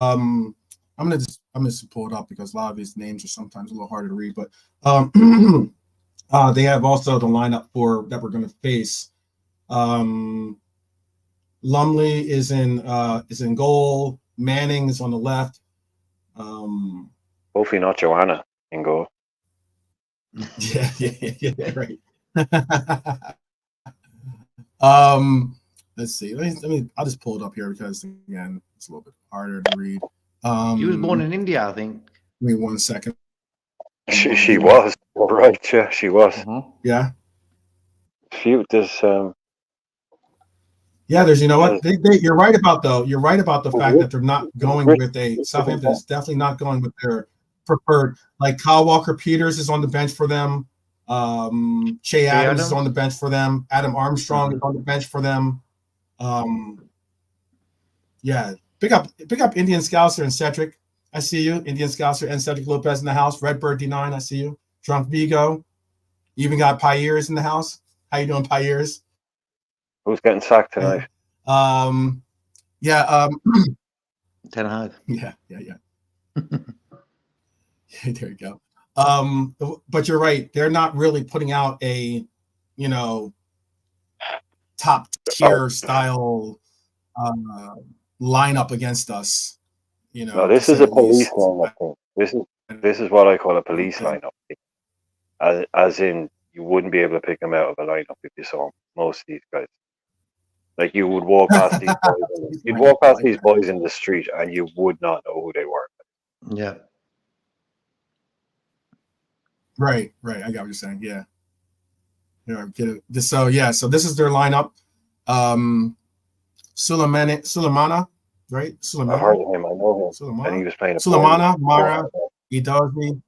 I'm gonna just pull it up because a lot of these names are sometimes a little harder to read. But they have also the lineup for that we're gonna face. Lumley is in goal. Manning is on the left. Hopefully not Joanna in goal. Yeah, right. Let's see. I'll just pull it up here because again, it's a little bit harder to read. He was born in India, I think. Give me 1 second. She was right. Yeah, she was. Yeah. There's there's you know what you're right about though. You're right about the fact that they're not going with a Southampton is definitely not going with their preferred. Like Kyle Walker-Peters is on the bench for them. Che Adams is on the bench for them. Adam Armstrong is on the bench for them. Pick up Indian Scouser and Cedric. I see you. Indian Scouser and Cedric Lopez in the house. Redbird D9, I see you. Drunk Vigo. You even got Piers in the house. How you doing, Piers? Who's getting sacked tonight? Ten Hag. Yeah. There you go. But you're right. They're not really putting out a, top tier style lineup against us. No, this is a police lineup. This is what I call a police lineup. As in, you wouldn't be able to pick them out of a lineup if you saw most of these guys. Like you would walk past these boys. You'd walk past these boys in the street, and you would not know who they were. Yeah. Right. I got what you're saying. Yeah. Get it. So this is their lineup. Sulemana, right? Sulemana. I heard him. I know him. Sulemana. And he was playing. Sulemana, Mara, Idozi.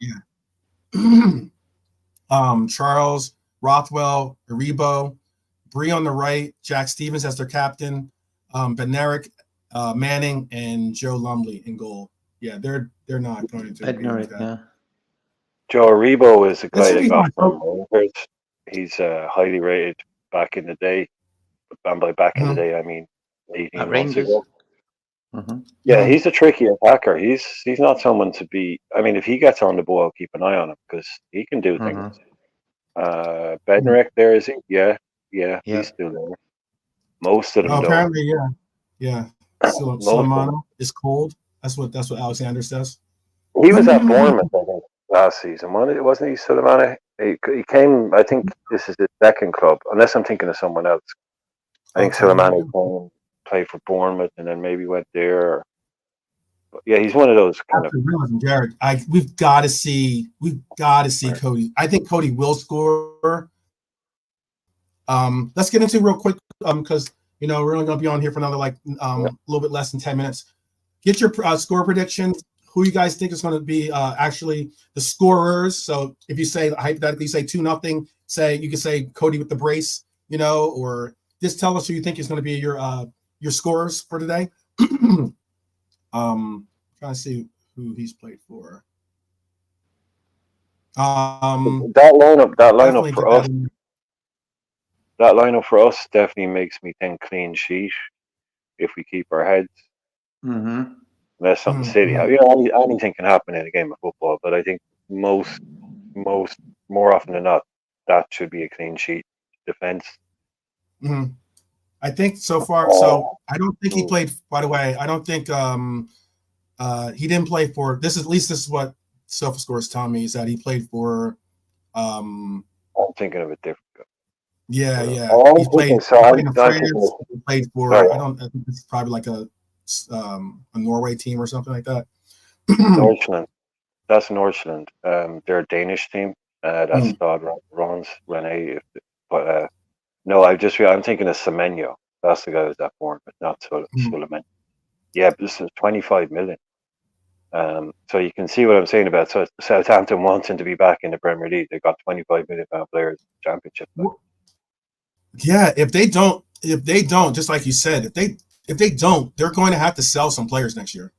Yeah. Charles, Rothwell, Aribo, Bree on the right, Jack Stevens as their captain, Benerick, Manning, and Joe Lumley in goal. Yeah, they're not going to. Bednarik, yeah. Joe Aribo is a guy that got from Rangers. He's highly rated back in the day. And by back in the day, I mean 18 months ago. Yeah, he's a tricky attacker. He's not someone to be. I mean, if he gets on the ball, keep an eye on him because he can do things. Bednarik, there is he? Yeah, he's still there. Most of them. Apparently, yeah. Sulemana is cold. That's what Alexander says. He was at Bournemouth, I think. last season, wasn't he, Suleiman? He came, I think this is his second club, unless I'm thinking of someone else. I think Suleiman came, played for Bournemouth, and then maybe went there. But yeah, he's one of those kind of. Jared, we've got to see Cody. I think Cody will score. Let's get into real quick, because we're only going to be on here for another a little bit less than 10 minutes. Get your score predictions. Who you guys think is going to be actually the scorers? So if you say hypothetically, say 2-0, you can say Cody with the brace, or just tell us who you think is going to be your scorers for today. Trying to see who he's played for. That lineup for us. That lineup for us definitely makes me think clean sheet if we keep our heads. Mm-hmm. Unless something silly. Anything can happen in a game of football, but I think more often than not, that should be a clean sheet defense. Mm-hmm. I think so far. So I don't think he played. By the way, I don't think he didn't play for this. At least this is what SofaScore is telling me, is that he played for. I'm thinking of it different. Yeah. He played for. I think it's probably like a Norway team or something like that. Northland. That's Northland. They're a Danish team. That's Stad Rons Rene. But no, I'm thinking of Semenyo. That's the guy who's at Bournemouth, not Suleiman. Yeah, but this is 25 million. So you can see what I'm saying about Southampton wanting to be back in the Premier League. They got 25 million pound players in the Championship. Yeah, if they don't, just like you said, if they don't, they're going to have to sell some players next year.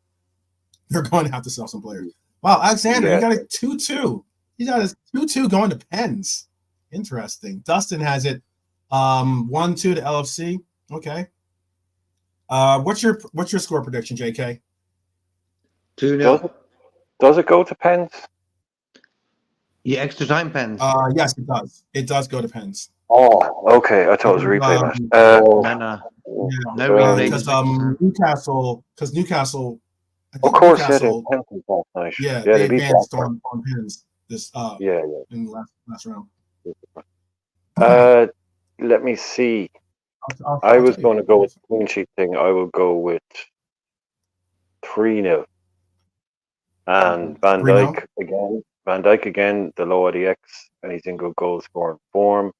They're going to have to sell some players. Wow, Alexander, you got a 2-2. You got a 2-2 going to Pens. Interesting. Dustin has it 1-2 to LFC. Okay. What's your score prediction, JK? 2-0. Does it go to Pens? Yeah, extra time Pens. Yes, it does. It does go to Pens. Oh, okay. I thought it was a replay match. No replay. Because Newcastle. Of course, nice. Yeah, they advanced on Pens this in the last round. Let me see. I was going to go with the clean sheet thing. I will go with 3-0. And Van Dijk again, the low RDX, and he's in good goal scoring form.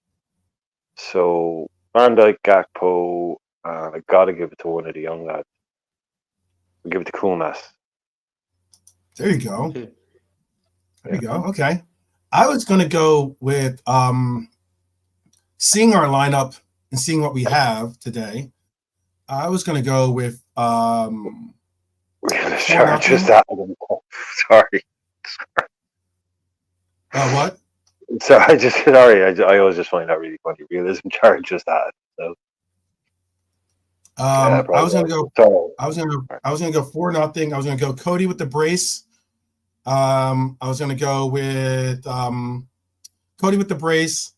So Van Dijk, Gakpo, I got to give it to one of the young lads. I'll give it to Kumas. There you go. There you go. Okay. I was going to go with seeing our lineup and seeing what we have today. I was going to go with we're going to charge us that. Sorry. What? So I always just find that really funny. Realism charges that. So I was gonna go 4-0. I was gonna go Cody with the brace. I was gonna go with Cody with the brace,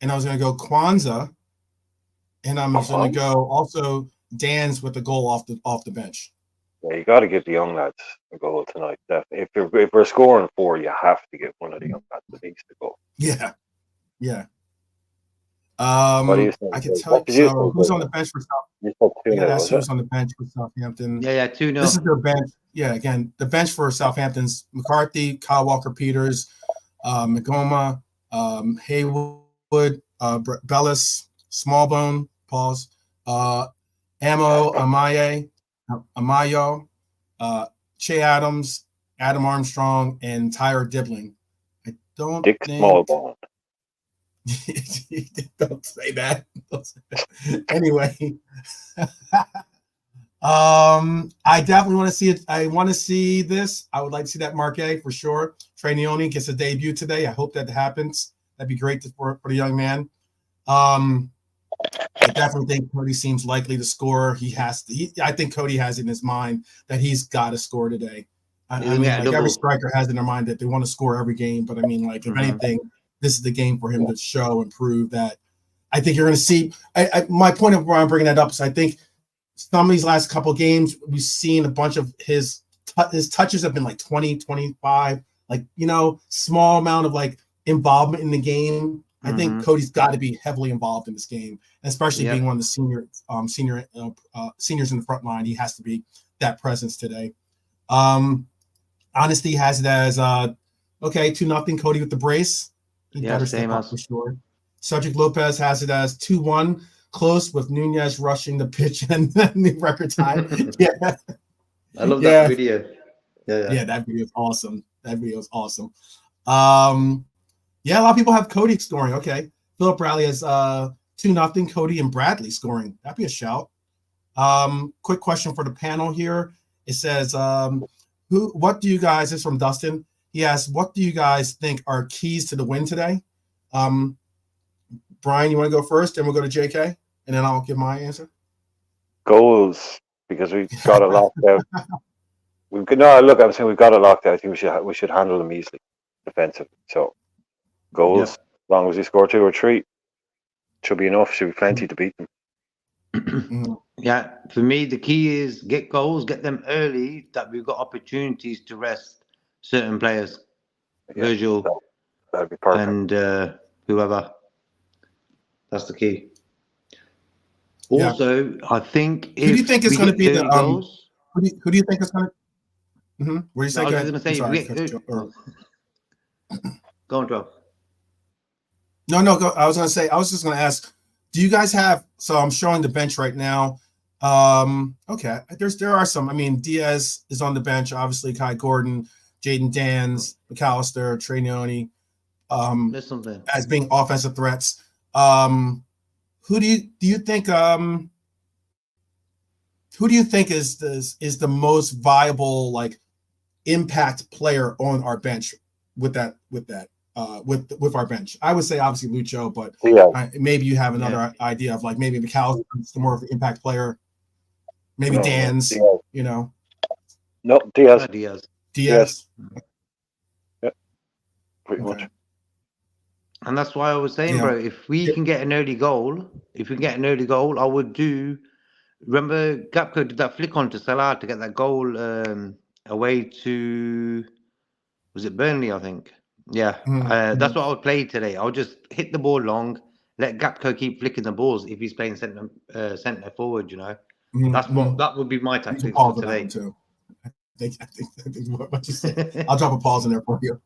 and I was gonna go Kwanzaa, and I'm gonna go also Dan's with the goal off the bench. Yeah, you got to give the young lads a goal tonight. If we're scoring 4, you have to give one of the young lads at least a goal. Yeah. What do you think? I can tell you. So who's on the bench for Southampton? Who's on the bench for Southampton? Yeah, 2-0. This is their bench. Yeah, again, the bench for Southampton's McCarthy, Kyle Walker-Peters, McGoma, Haywood, Bellis, Smallbone, pause, Amo, Amayo, Che Adams, Adam Armstrong, and Tyler Dibling. I don't Dick think... Smallbone. Don't say that. Anyway, I definitely want to see it. I want to see this. I would like to see that Marquet for sure. Trey Neone gets a debut today. I hope that happens. That'd be great for the young man. I definitely think Cody seems likely to score. He has to. I think Cody has it in his mind that he's got to score today. I mean, every striker has in their mind that they want to score every game. But I mean, if anything, this is the game for him to show and prove that. I think you're going to see. My point of why I'm bringing that up is I think some of these last couple of games we've seen a bunch of his touches have been like 20, 25. like, small amount of like involvement in the game. I think Cody's got to be heavily involved in this game, especially being one of the seniors in the front line. He has to be that presence today. Honesty has it as 2-0 Cody with the brace. He better step up for sure. Cedric Lopez has it as 2-1 close with Nunez rushing the pitch and the record time. Yeah, I love that video. Yeah, that video is awesome. Yeah, a lot of people have Cody scoring. Okay. Philip Bradley has 2-0 Cody and Bradley scoring. That'd be a shout. Quick question for the panel here. It says, what do you guys, this is from Dustin. He asks, what do you guys think are keys to the win today? Brian, you want to go first? Then we'll go to JK, and then I'll give my answer. Goals, because we've got it locked out. I'm saying we've got it locked out. I think we should handle them easily, defensively. So goals, as long as we score 2 or 3, should be enough. Should be plenty to beat them. Yeah, for me, the key is get goals, get them early, that we've got opportunities to rest certain players. Virgil, that'd be perfect. And whoever. That's the key. Also, I think who do you think is going to be the goals, who do you think is going to? What do you say? I was going to say, go on, Joe. No, go. I was going to say, I was just going to ask, do you guys have? So I'm showing the bench right now. Okay, there are some. I mean, Diaz is on the bench. Obviously, Kai Gordon, Jaden Dans, McAllister, Trey Neone, as being offensive threats. Who do you think? Who do you think is the most viable like impact player on our bench with our bench? I would say obviously Lucho, but maybe you have another idea of like maybe McAllister is more of an impact player. Maybe Dan's, No, Diaz. Diaz. Yeah, pretty much. And that's why I was saying, bro, if we can get an early goal, I would do. Remember, Gapco did that flick on to Salah to get that goal away to, was it Burnley, I think? Yeah. That's what I would play today. I would just hit the ball long, let Gapco keep flicking the balls if he's playing centre forward, That would be my tactics for today. I think what you said. I'll drop a pause in there for you.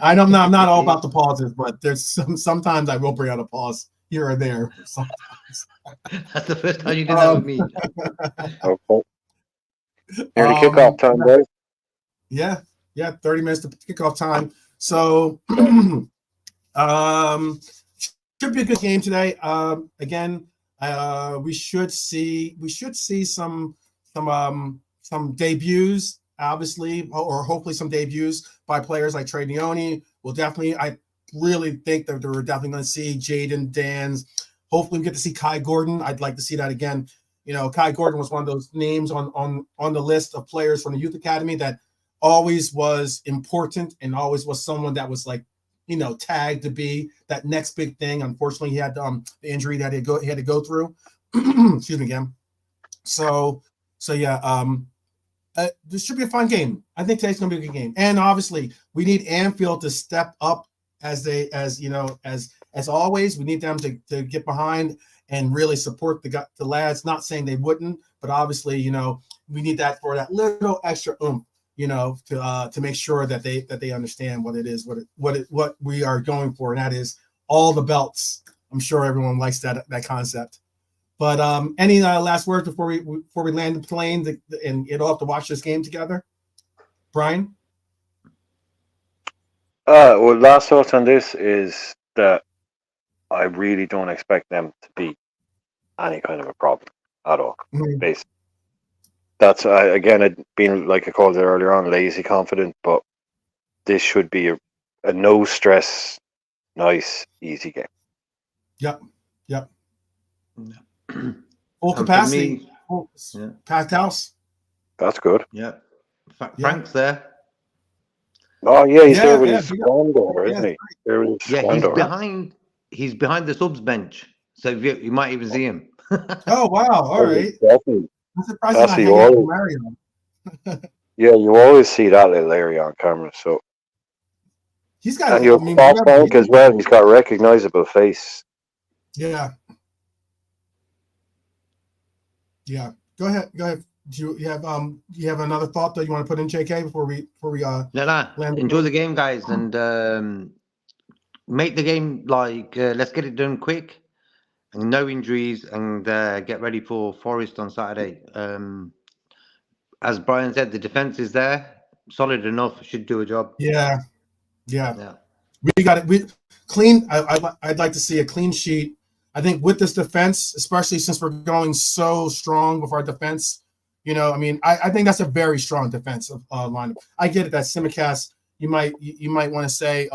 I'm not all about the pauses, but there's sometimes I will bring out a pause here or there. Sometimes. That's the first time you did that with me. Okay. Nearly kickoff time, guys. Yeah, 30 minutes to kickoff time. So should be a good game today. Again, we should see some debuts, obviously, or hopefully some debuts by players like Trey Neone. I really think that we're definitely going to see Jaden Dans. Hopefully we get to see Kai Gordon. I'd like to see that again. Kai Gordon was one of those names on the list of players from the youth academy that always was important and always was someone that was like, tagged to be that next big thing. Unfortunately, he had the injury that he had to go through. Excuse me again. So yeah, this should be a fun game. I think today's gonna be a good game. And obviously, we need Anfield to step up as always. We need them to get behind and really support the lads. Not saying they wouldn't, but obviously, we need that for that little extra oomph. To make sure that they understand what it is, what we are going for, and that is all the belts. I'm sure everyone likes that concept. But any last words before we land the plane and get off to watch this game together, Brian? Well, last thoughts on this is that I really don't expect them to be any kind of a problem at all. Basically. That's again, it being like I called it earlier on, lazy confident, but this should be a no stress, nice, easy game. Yep. Full capacity, packed house. That's good. Yeah, Frank's there. Oh yeah, he's there with his squander, isn't he? He's behind the subs bench, so you might even see him. Oh wow! All right. Definitely. I'm surprised you always see that little area on camera. So He's got. And I your mean, off whatever. bank as well. He's got a recognizable face. Yeah. Yeah. Go ahead. Go ahead. Do you have another thought that you want to put in, JK, before we No, land? enjoy the game, guys, and make the game let's get it done quick and no injuries, and get ready for Forest on Saturday. As Brian said, the defense is there, solid enough, should do a job. Yeah. Yeah. Yeah. We got it. We clean. I'd like to see a clean sheet. I think with this defense, especially since we're going so strong with our defense, I mean, I think that's a very strong defensive lineup. I get it that Simicast, you might want to say,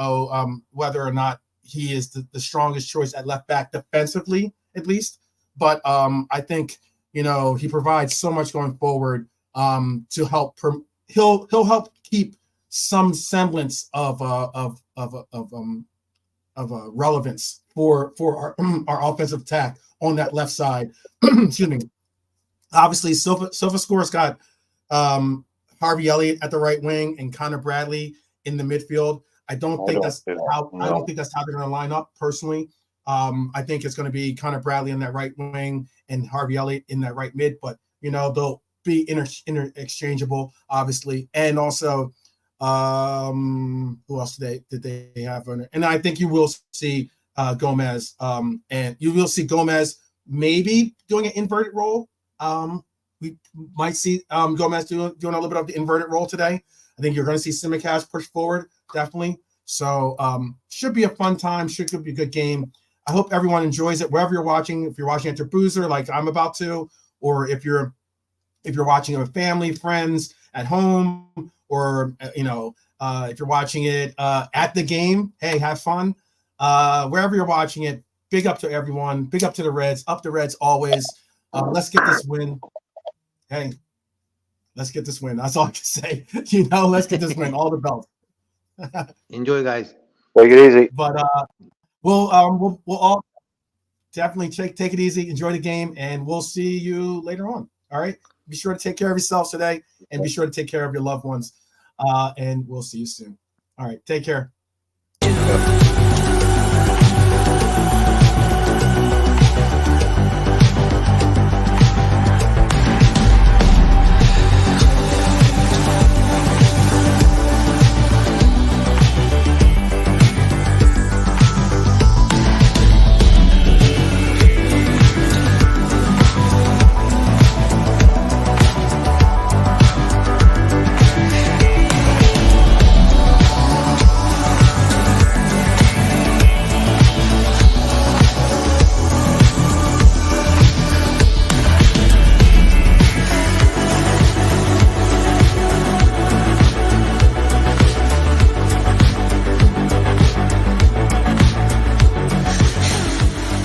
whether or not he is the strongest choice at left back defensively, at least. But I think he provides so much going forward to help. He'll help keep some semblance of relevance for our offensive attack on that left side. Excuse me. Obviously, SofaScore's got Harvey Elliott at the right wing and Connor Bradley in the midfield. I don't think that's how they're going to line up. Personally, I think it's going to be Connor Bradley in that right wing and Harvey Elliott in that right mid. But they'll be interchangeable, obviously, and also. Who else did they have on it? And I think you will see Gomez, and you will see Gomez maybe doing an inverted role. We might see Gomez doing a little bit of the inverted role today. I think you're going to see Simicast push forward, definitely. So should be a fun time. Should be a good game. I hope everyone enjoys it wherever you're watching. If you're watching at your boozer like I'm about to, or if you're watching with family, friends at home, or if you're watching it at the game, hey, have fun. Wherever you're watching it, big up to everyone. Big up to the Reds. Up the Reds always. Let's get this win. Hey, let's get this win. That's all I can say. Let's get this win. All the belts. Enjoy, guys. Take it easy. But we'll all definitely take it easy. Enjoy the game, and we'll see you later on. All right. Be sure to take care of yourselves today, and be sure to take care of your loved ones. And we'll see you soon. All right. Take care.